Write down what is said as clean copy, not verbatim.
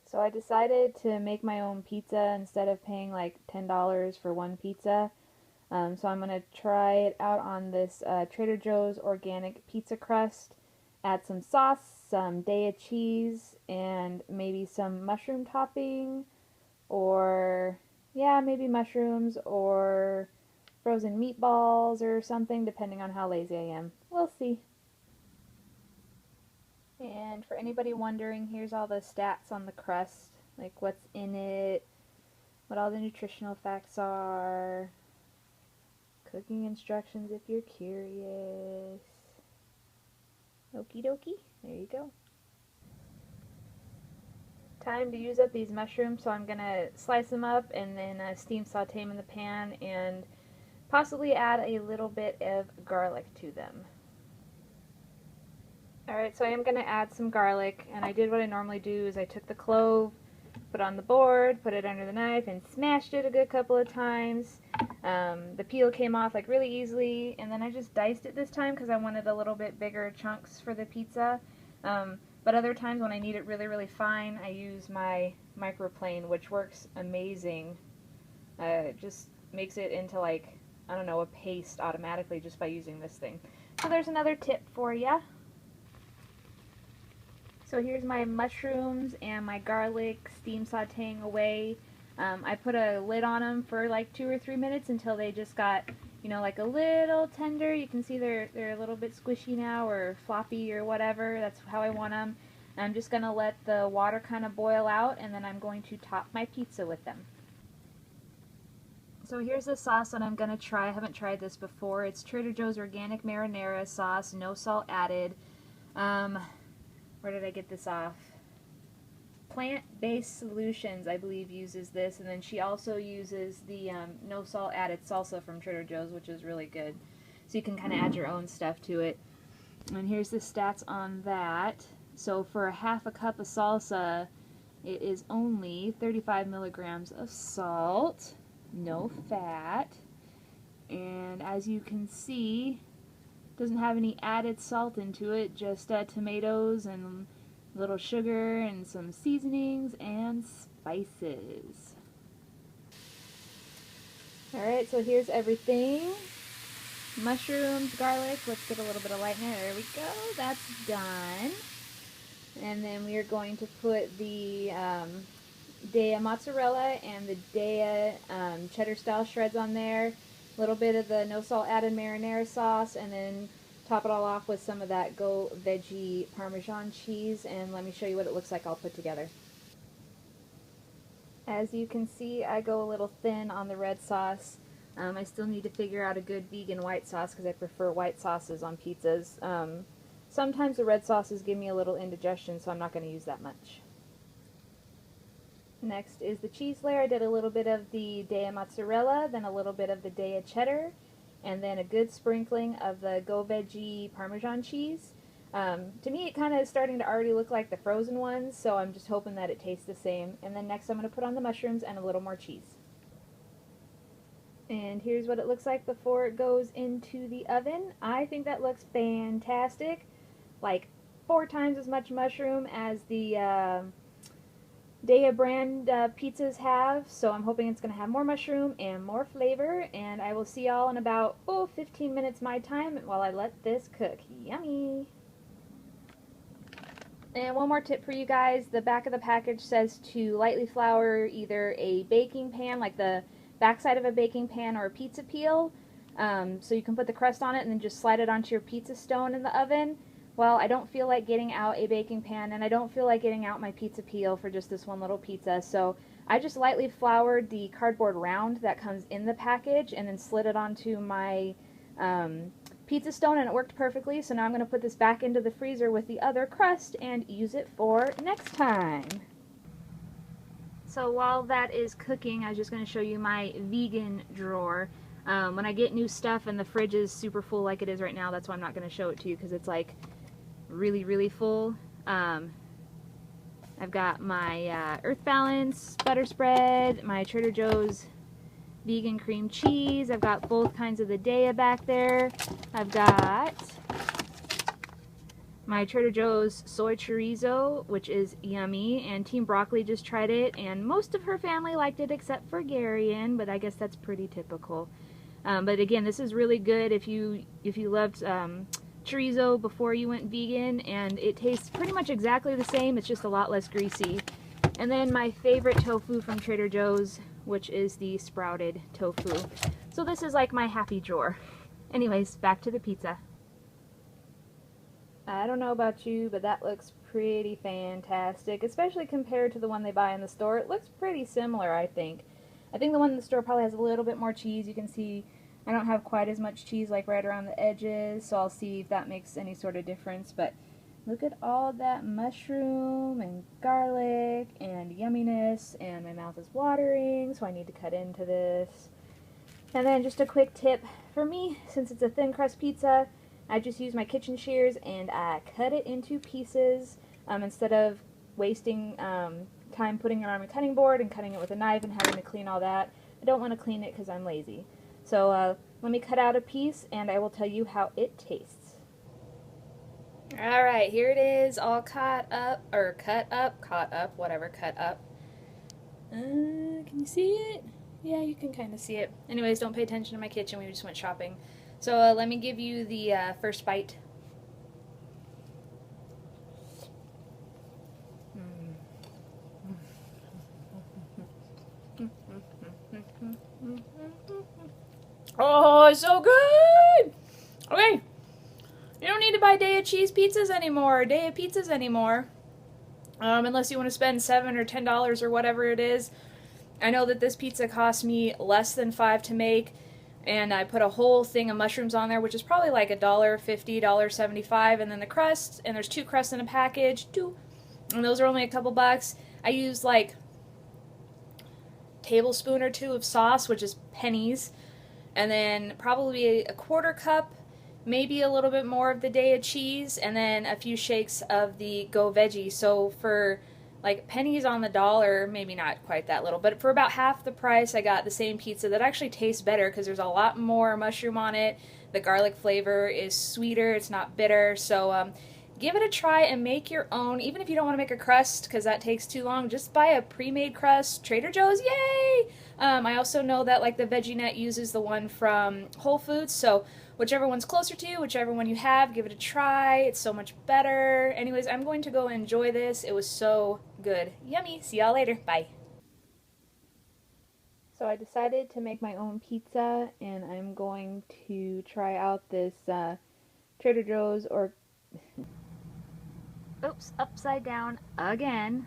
So I decided to make my own pizza instead of paying like $10 for one pizza. So I'm going to try it out on this Trader Joe's organic pizza crust. Add some sauce, some Daiya cheese, and maybe some mushroom topping, or yeah, maybe mushrooms or frozen meatballs or something, depending on how lazy I am. We'll see. And for anybody wondering, here's all the stats on the crust, like what's in it, what all the nutritional facts are, cooking instructions if you're curious. Okie dokie, there you go. Time to use up these mushrooms, so I'm going to slice them up and then steam saute them in the pan and possibly add a little bit of garlic to them. Alright, so I am going to add some garlic, and I did what I normally do is I took the clove, put it on the board, put it under the knife, and smashed it a good couple of times. The peel came off like really easily, and then I just diced it this time because I wanted a little bit bigger chunks for the pizza. But other times when I need it really, really fine, I use my microplane, which works amazing. It just makes it into like, I don't know, a paste automatically just by using this thing. So there's another tip for ya. So here's my mushrooms and my garlic steam sauteing away. I put a lid on them for like 2 or 3 minutes until they just got, you know, like a little tender. You can see they're a little bit squishy now, or floppy or whatever. That's how I want them. I'm just going to let the water kind of boil out, and then I'm going to top my pizza with them. So here's the sauce that I'm going to try. I haven't tried this before. It's Trader Joe's organic marinara sauce, no salt added. Where did I get this off? Plant-Based Solutions, I believe, uses this, and then she also uses the no salt added salsa from Trader Joe's, which is really good. So you can kind of add your own stuff to it. And here's the stats on that. So for a half a cup of salsa, it is only 35 milligrams of salt, no fat, and as you can see, doesn't have any added salt into it, just tomatoes and a little sugar and some seasonings and spices. Alright, so here's everything. Mushrooms, garlic, let's get a little bit of lightning. There we go, that's done. And then we are going to put the Daiya mozzarella and the Daiya cheddar style shreds on there. A little bit of the no salt added marinara sauce, and then top it all off with some of that Go Veggie Parmesan cheese, and let me show you what it looks like all put together. As you can see, I go a little thin on the red sauce. I still need to figure out a good vegan white sauce because I prefer white sauces on pizzas. Sometimes the red sauces give me a little indigestion, so I'm not going to use that much. Next is the cheese layer. I did a little bit of the Daiya mozzarella, then a little bit of the Daiya cheddar, and then a good sprinkling of the Go Veggie Parmesan cheese. To me, it kind of is starting to already look like the frozen ones, so I'm just hoping that it tastes the same. And then next I'm going to put on the mushrooms and a little more cheese. And here's what it looks like before it goes into the oven. I think that looks fantastic. Like 4 times as much mushroom as the Daiya brand pizzas have, so I'm hoping it's going to have more mushroom and more flavor, and I will see y'all in about 15 minutes my time while I let this cook. Yummy! And one more tip for you guys, the back of the package says to lightly flour either a baking pan, like the backside of a baking pan, or a pizza peel, so you can put the crust on it and then just slide it onto your pizza stone in the oven. Well, I don't feel like getting out a baking pan, and I don't feel like getting out my pizza peel for just this one little pizza, so I just lightly floured the cardboard round that comes in the package and then slid it onto my pizza stone, and it worked perfectly. So now I'm going to put this back into the freezer with the other crust and use it for next time. So while that is cooking, I was just going to show you my vegan drawer. When I get new stuff and the fridge is super full like it is right now, that's why I'm not going to show it to you, because it's like really, really full. I've got my Earth Balance butter spread, my Trader Joe's vegan cream cheese. I've got both kinds of the Daiya back there. I've got my Trader Joe's soy chorizo, which is yummy, and Team Broccoli just tried it, and most of her family liked it except for Garion, but I guess that's pretty typical. But again, this is really good if you loved chorizo before you went vegan, and it tastes pretty much exactly the same, it's just a lot less greasy. And then my favorite tofu from Trader Joe's, which is the sprouted tofu. So this is like my happy drawer. Anyways, back to the pizza. I don't know about you, but that looks pretty fantastic, especially compared to the one they buy in the store. It looks pretty similar, I think. I think the one in the store probably has a little bit more cheese. You can see I don't have quite as much cheese like right around the edges, so I'll see if that makes any sort of difference. But look at all that mushroom and garlic and yumminess, and my mouth is watering, so I need to cut into this. And then just a quick tip for me, since it's a thin crust pizza, I just use my kitchen shears and I cut it into pieces instead of wasting time putting it on a cutting board and cutting it with a knife and having to clean all that. I don't want to clean it because I'm lazy. So let me cut out a piece and I will tell you how it tastes. Alright, here it is, all cut up. Can you see it? Yeah, you can kind of see it. Anyways, don't pay attention to my kitchen, we just went shopping. So let me give you the first bite. Oh, it's so good! Okay, you don't need to buy Day of Cheese pizzas anymore, Day of Pizzas anymore, unless you want to spend $7 or $10 or whatever it is. I know that this pizza cost me less than $5 to make, and I put a whole thing of mushrooms on there, which is probably like $1.50, $1.75, and then the crust, and there's 2 crusts in a package, and those are only a couple bucks. I used like a tablespoon or 2 of sauce, which is pennies, and then probably a 1/4 cup, maybe a little bit more of the Day of Cheese, and then a few shakes of the Go Veggie. So for like pennies on the dollar, maybe not quite that little, but for about half the price I got the same pizza that actually tastes better because there's a lot more mushroom on it. The garlic flavor is sweeter, it's not bitter, so give it a try and make your own. Even if you don't want to make a crust because that takes too long, just buy a pre-made crust. Trader Joe's, yay! I also know that like the VeggieNet uses the one from Whole Foods, so whichever one's closer to you, whichever one you have, give it a try. It's so much better. Anyways, I'm going to go enjoy this. It was so good. Yummy. See y'all later. Bye. So I decided to make my own pizza, and I'm going to try out this Trader Joe's or... Oops, upside down again.